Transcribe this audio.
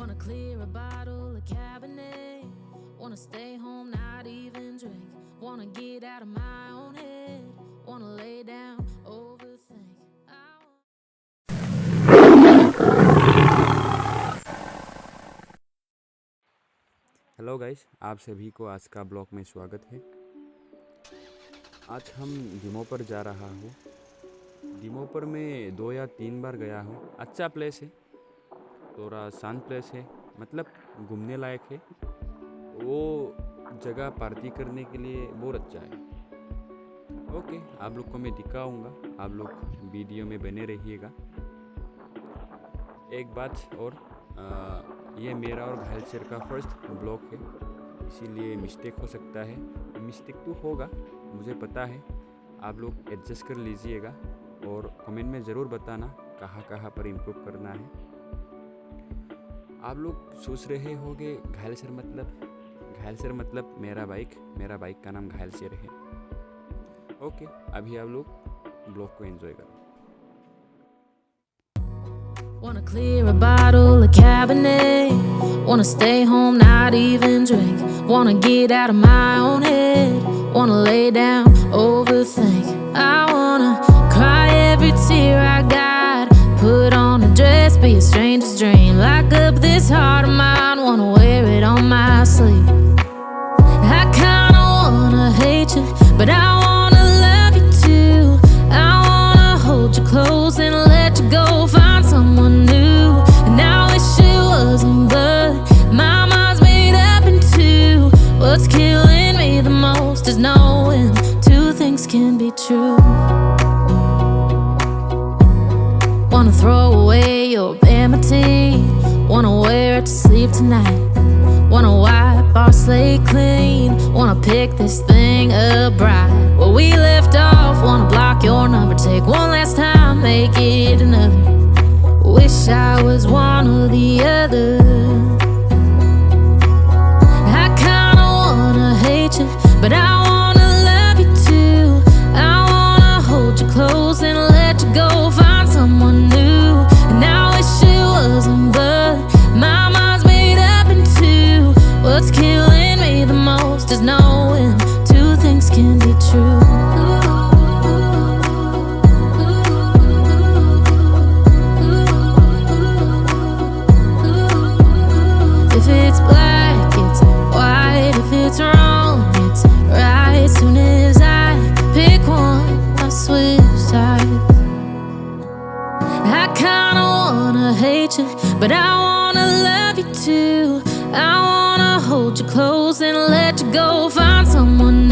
Wanna clear a bottle of Cabernet. Wanna stay home, not even drink. Wanna get out of my own head. Wanna lay down, overthink. Hello guys, आप सभी को आज का blog में स्वागत है। आज हम डिमो पर जा रहा हूँ। डिमो पर मैं 2 या 3 बार गया हूँ। अच्छा प्लेस है, थोड़ा शांत प्लेस है, मतलब घूमने लायक है। वो जगह पार्टी करने के लिए बहुत अच्छा है। ओके, आप लोग को मैं दिखाऊंगा, आप लोग वीडियो में बने रहिएगा। एक बात और, ये मेरा और घायल शेर का फर्स्ट ब्लॉग है, इसीलिए मिस्टेक हो सकता है। मिस्टेक तो होगा, मुझे पता है। आप लोग एडजस्ट कर लीजिएगा और कमेंट में ज़रूर बताना कहाँ पर इम्प्रूव करना है। आप लोग सोच रहे होंगे घायल शेर मतलब मेरा बाइक का नाम घायल शेर है। ओके, अभी आप लोग ब्लॉग को एंजॉय करो। Wanna clear a bottle of Cabernet. Wanna stay home, not even drink. Wanna get out of my own head. Wanna lay down, overthink. I wanna cry every tear I got. Put on a dress, be a stranger's dream. Lock up this heart of mine, wanna wear it on my sleeve. I kinda wanna hate you, but I wanna love you too. I wanna hold you close and let you go. Find someone new, and I wish it wasn't, but my mind's made up in two. What's killing me the most is knowing two things can be true. Wanna throw away your vanity. Wanna wear it to sleep tonight. Wanna wipe our slate clean. Wanna pick this thing up right where we left off. Wanna block your number, take one last time, make it another. Wish I was one or the other. I kinda wanna hate you, but I wanna love you too. I wanna hold you close and let you go. Find someone new, and I wish it wasn't, but my mind's made up in two. What's killing me the most is knowing two things can be true. If it's black, it's white. If it's wrong, it's right. Soon as I pick one, I switch sides. I kinda wanna hate you, but I wanna love you too. I wanna hold you close and let you go. Find someone